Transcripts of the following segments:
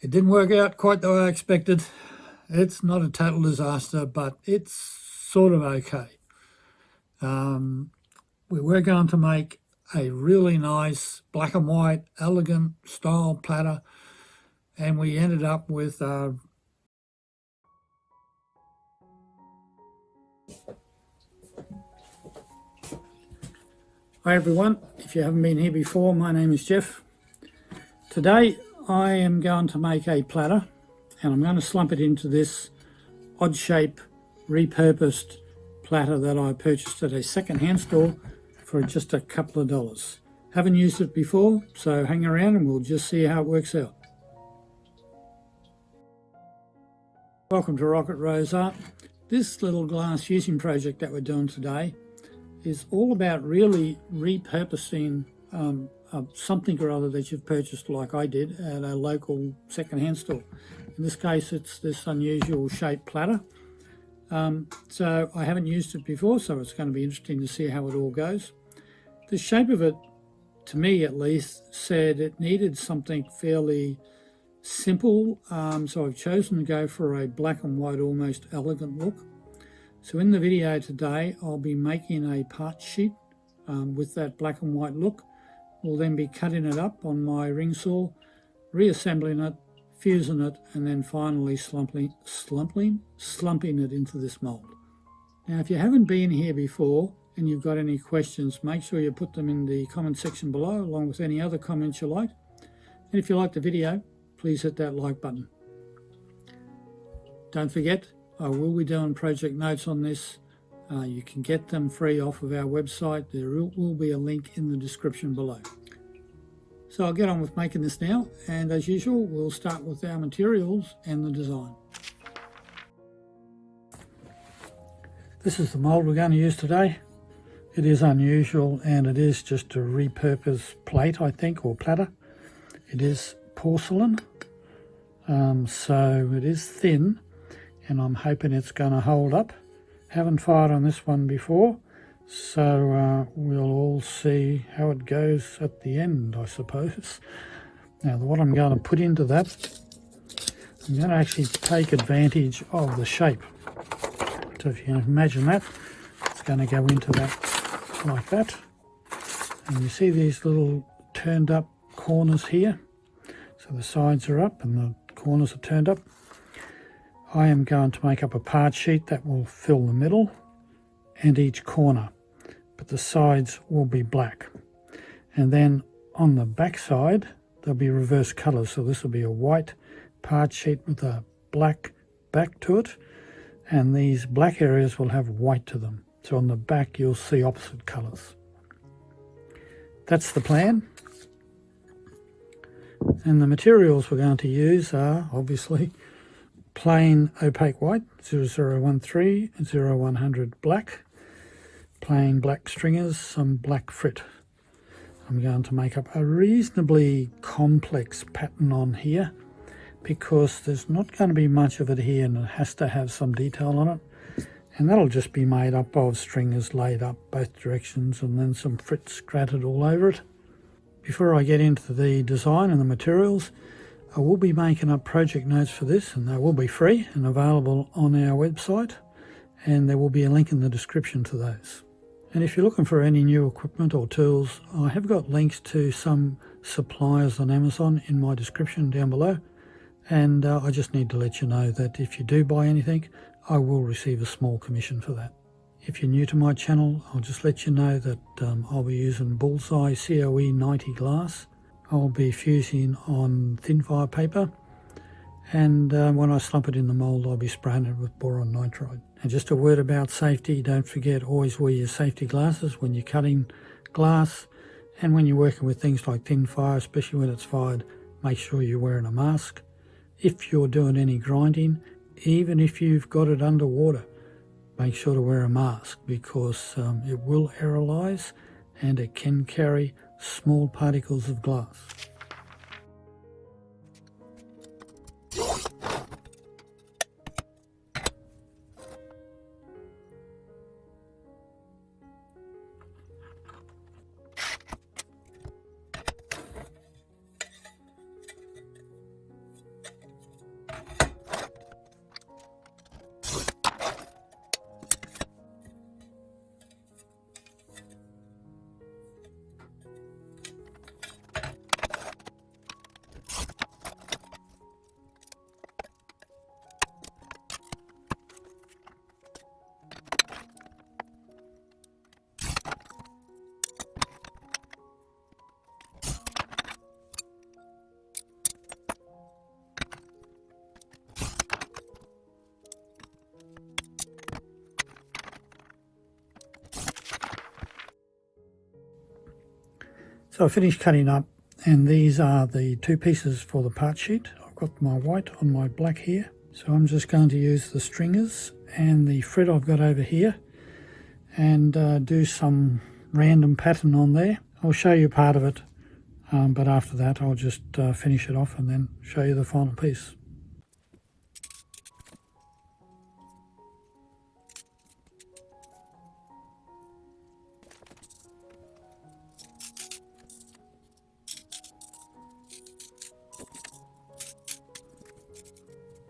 It didn't work out quite the way I expected. It's not a total disaster, but it's sort of okay. We were going to make a really nice black and white, elegant style platter, and we ended up with Hi everyone, if you haven't been here before, my name is Jeff. Today I am going to make a platter, and I'm going to slump it into this odd shape repurposed platter that I purchased at a second-hand store for just a couple of dollars. Haven't used it before, so hang around and we'll just see how it works out. Welcome to Rocket Rose Art. This little glass fusing project that we're doing today is all about really repurposing something or other that you've purchased, like I did, at a local second-hand store. In this case, it's this unusual shaped platter. So I haven't used it before, so it's going to be interesting to see how it all goes. The shape of it, to me at least, said it needed something fairly simple, so I've chosen to go for a black and white, almost elegant look. So in the video today, I'll be making a part sheet with that black and white look. We'll then be cutting it up on my ring saw, reassembling it, fusing it, and then finally slumping it into this mold. Now, if you haven't been here before and you've got any questions, make sure you put them in the comment section below, along with any other comments you like. And if you like the video, please hit that like button. Don't forget, I will be doing project notes on this. You can get them free off of our website. There will be a link in the description below. So I'll get on with making this now, and as usual, we'll start with our materials and the design. This is the mold we're going to use today. It is unusual, and it is just a repurposed plate, I think, or platter. It is porcelain, so it is thin, and I'm hoping it's going to hold up. Haven't fired on this one before, so we'll all see how it goes at the end, I suppose. Now, what I'm going to put into that, I'm going to actually take advantage of the shape. So if you can imagine that, it's going to go into that like that. And you see these little turned up corners here. So the sides are up and the corners are turned up. I am going to make up a part sheet that will fill the middle and each corner, but the sides will be black. And then on the back side, there'll be reverse colours. So this will be a white part sheet with a black back to it, and these black areas will have white to them. So on the back, you'll see opposite colours. That's the plan. And the materials we're going to use are obviously plain opaque white, 0013, 0100 black, plain black stringers, some black frit. I'm going to make up a reasonably complex pattern on here because there's not going to be much of it here, and it has to have some detail on it. And that'll just be made up of stringers laid up both directions and then some frit scattered all over it. Before I get into the design and the materials, I will be making up project notes for this, and they will be free and available on our website, and there will be a link in the description to those. And if you're looking for any new equipment or tools, I have got links to some suppliers on Amazon in my description down below, and I just need to let you know that if you do buy anything, I will receive a small commission for that. If you're new to my channel, I'll just let you know that I'll be using Bullseye COE 90 glass. I'll be fusing on thin fire paper, and when I slump it in the mould, I'll be spraying it with boron nitride. And just a word about safety, don't forget, always wear your safety glasses when you're cutting glass, and when you're working with things like thin fire, especially when it's fired, make sure you're wearing a mask. If you're doing any grinding, even if you've got it underwater, make sure to wear a mask, because it will aerolize and it can carry small particles of glass. So I finished cutting up, and these are the two pieces for the part sheet. I've got my white on my black here, so I'm just going to use the stringers and the thread I've got over here and do some random pattern on there. I'll show you part of it, but after that I'll just finish it off and then show you the final piece.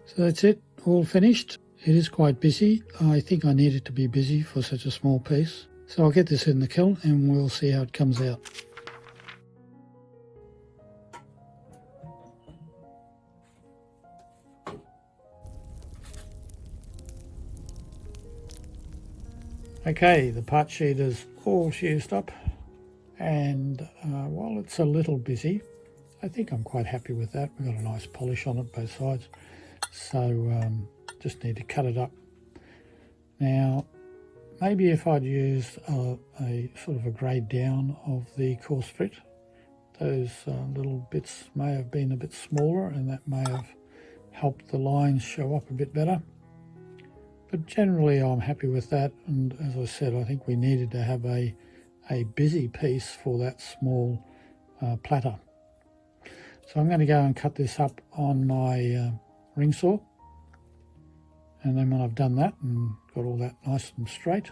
So that's it, all finished. It is quite busy. I think I need it to be busy for such a small piece. So I'll get this in the kiln and we'll see how it comes out. Okay, the part sheet is all fused up, and while it's a little busy, I think I'm quite happy with that. We've got a nice polish on it both sides, so just need to cut it up. Now, maybe if I'd used a sort of a grade down of the coarse frit, those little bits may have been a bit smaller, and that may have helped the lines show up a bit better. But generally I'm happy with that, and as I said, I think we needed to have a busy piece for that small platter. So I'm going to go and cut this up on my ring saw, and then when I've done that and got all that nice and straight,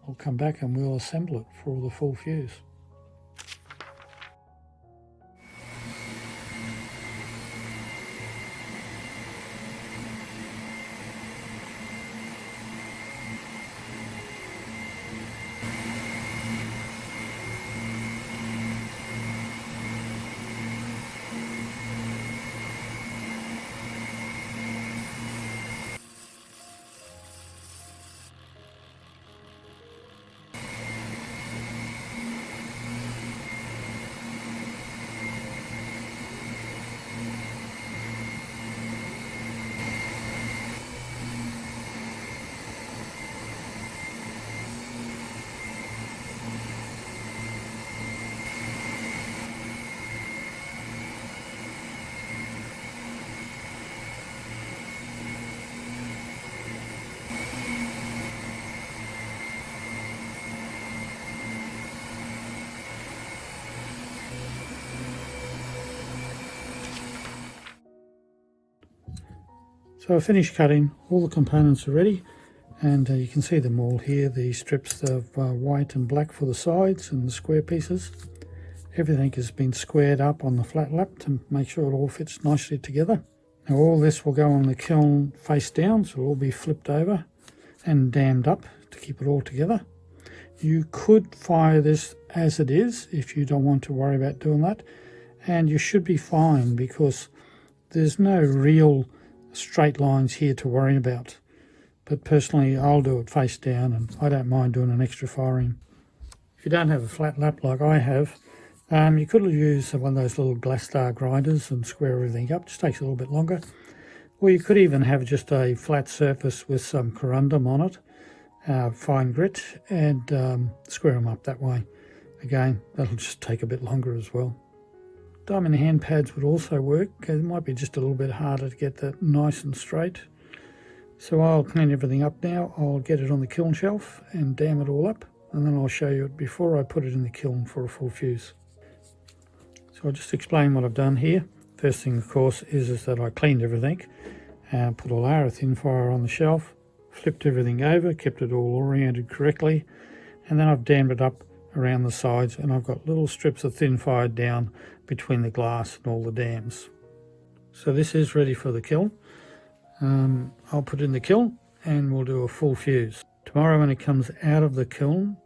I'll come back and we'll assemble it for the full fuse. So I finished cutting, all the components are ready, and you can see them all here, the strips of white and black for the sides and the square pieces. Everything has been squared up on the flat lap to make sure it all fits nicely together. Now all this will go on the kiln face down, so it'll all be flipped over and dammed up to keep it all together. You could fire this as it is if you don't want to worry about doing that, and you should be fine because there's no real straight lines here to worry about. But personally I'll do it face down, and I don't mind doing an extra firing. If you don't have a flat lap like I have, you could use one of those little glass star grinders and square everything up. Just takes a little bit longer. Or you could even have just a flat surface with some corundum on it, fine grit, and square them up that way. Again, that'll just take a bit longer as well. Diamond hand pads would also work. It might be just a little bit harder to get that nice and straight. So I'll clean everything up now. I'll get it on the kiln shelf and dam it all up, and then I'll show you it before I put it in the kiln for a full fuse. So I'll just explain what I've done here. First thing, of course, is that I cleaned everything and put a layer of thin fire on the shelf, flipped everything over, kept it all oriented correctly, and then I've dammed it up around the sides, and I've got little strips of thin fire down between the glass and all the dams. So this is ready for the kiln. I'll put it in the kiln and we'll do a full fuse. Tomorrow when it comes out of the kiln,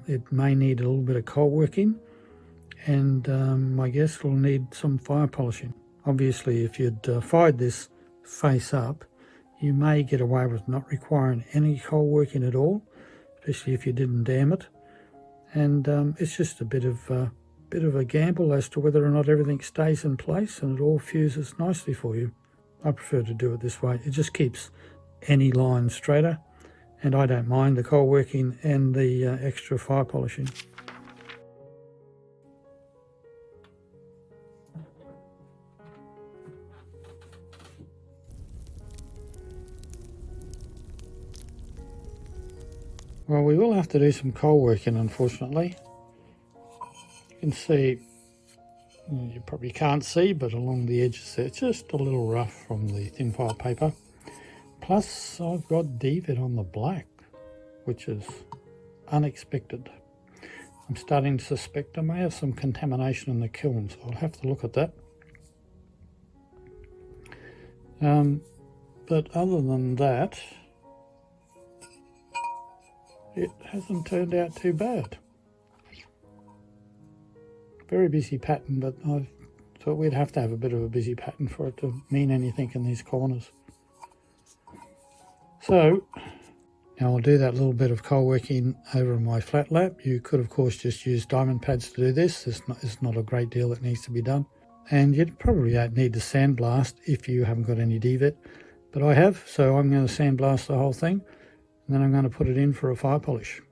it may need a little bit of cold working, and my guess will need some fire polishing. Obviously if you'd fired this face up, you may get away with not requiring any cold working at all, especially if you didn't dam it. And it's just a bit of a gamble as to whether or not everything stays in place and it all fuses nicely for you. I prefer to do it this way. It just keeps any line straighter, and I don't mind the cold working and the extra fire polishing. Well, we will have to do some cold working, unfortunately. You can see, you probably can't see, but along the edges there, it's just a little rough from the thin file paper. Plus, I've got DVIT on the black, which is unexpected. I'm starting to suspect I may have some contamination in the kiln, so I'll have to look at that. But other than that, it hasn't turned out too bad. Very busy pattern, but I thought we'd have to have a bit of a busy pattern for it to mean anything in these corners. So now I'll do that little bit of cold working over my flat lap. You could of course just use diamond pads to do this. It's not a great deal that needs to be done. And you probably don't need to sandblast if you haven't got any DVIT, but I have, so I'm going to sandblast the whole thing, and then I'm going to put it in for a fire polish.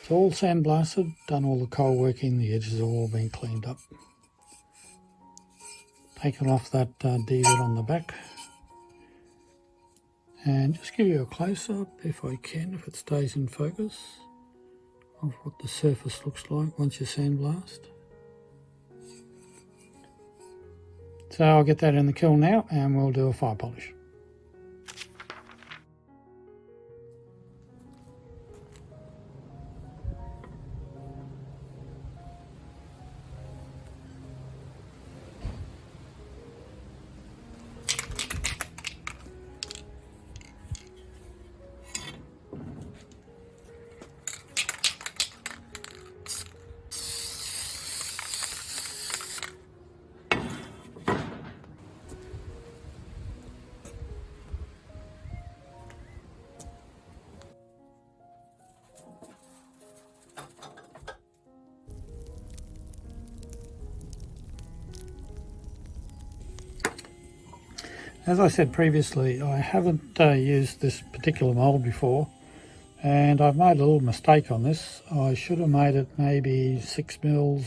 It's all sandblasted, done all the cold working, the edges have all been cleaned up. Taken off that DVIT on the back. And just give you a close-up, if I can, if it stays in focus, of what the surface looks like once you sandblast. So I'll get that in the kiln now and we'll do a fire polish. As I said previously, I haven't used this particular mould before, and I've made a little mistake on this. I should have made it maybe 6 mils,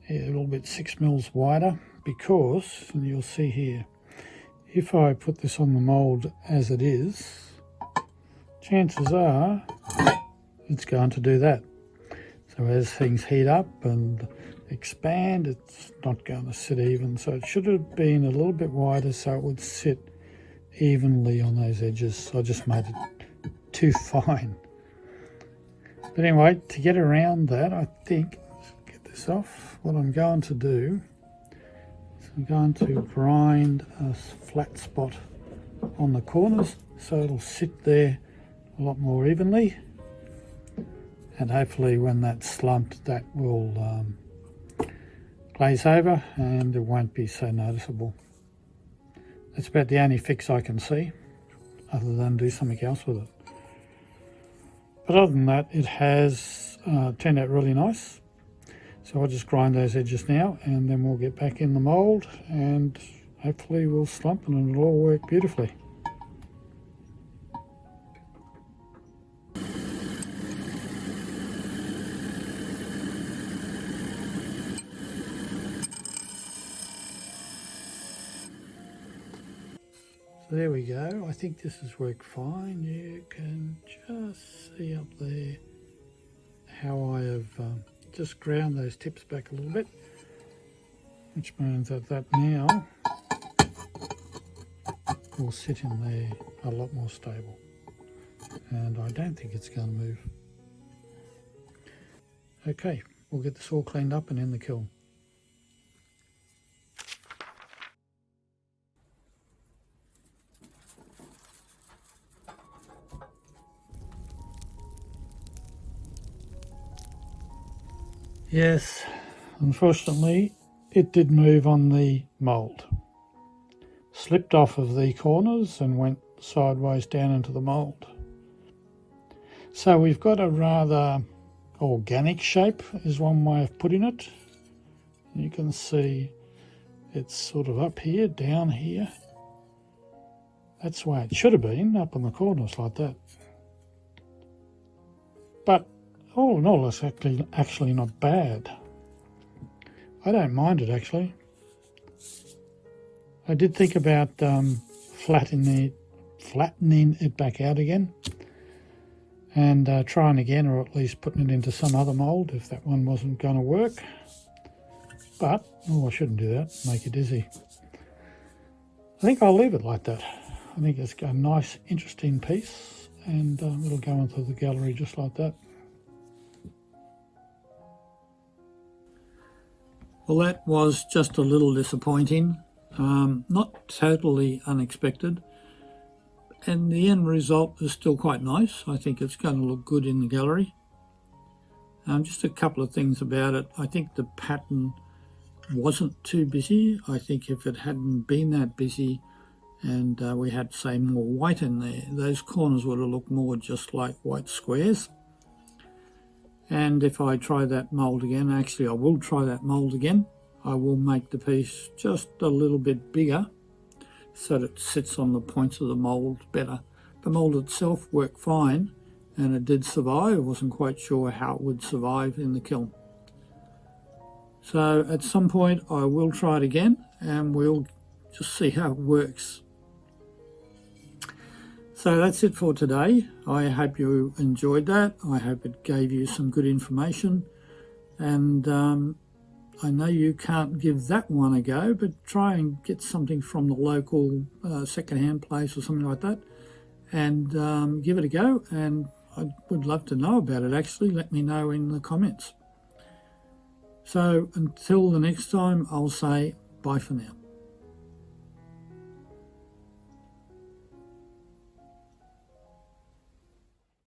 a little bit 6 mils wider, because, and you'll see here, if I put this on the mould as it is, chances are it's going to do that. So as things heat up and expand, it's not going to sit even, so it should have been a little bit wider so it would sit evenly on those edges. I just made it too fine. But anyway, to get around that, I think, let's get this off, what I'm going to do is I'm going to grind a flat spot on the corners so it'll sit there a lot more evenly, and hopefully when that's slumped that will glaze over and it won't be so noticeable. That's about the only fix I can see, other than do something else with it. But other than that, it has turned out really nice. So I'll just grind those edges now and then we'll get back in the mould and hopefully we'll slump and it'll all work beautifully. So there we go. I think this has worked fine. You can just see up there how I have just ground those tips back a little bit, which means that now will sit in there a lot more stable, and I don't think it's going to move. Okay, we'll get this all cleaned up and in the kiln. Yes, unfortunately it did move on the mould. Slipped off of the corners and went sideways down into the mould. So we've got a rather organic shape is one way of putting it. You can see it's sort of up here, down here. That's the way it should have been, up on the corners like that. But all in all, it's actually not bad. I don't mind it actually. I did think about flattening it back out again and trying again, or at least putting it into some other mould if that one wasn't going to work. But, oh, I shouldn't do that, make it dizzy. I think I'll leave it like that. I think it's a nice, interesting piece, and it'll go into the gallery just like that. Well, that was just a little disappointing, not totally unexpected, and the end result is still quite nice. I think it's going to look good in the gallery. Just a couple of things about it. I think the pattern wasn't too busy. I think if it hadn't been that busy and we had, say, more white in there, those corners would have looked more just like white squares. And if I try that mould again, actually I will try that mould again, I will make the piece just a little bit bigger so that it sits on the points of the mould better. The mould itself worked fine and it did survive. I wasn't quite sure how it would survive in the kiln. So at some point I will try it again and we'll just see how it works. So that's it for today. I hope you enjoyed that. I hope it gave you some good information. And I know you can't give that one a go, but try and get something from the local second-hand place or something like that and give it a go. And I would love to know about it, actually. Let me know in the comments. So until the next time, I'll say bye for now.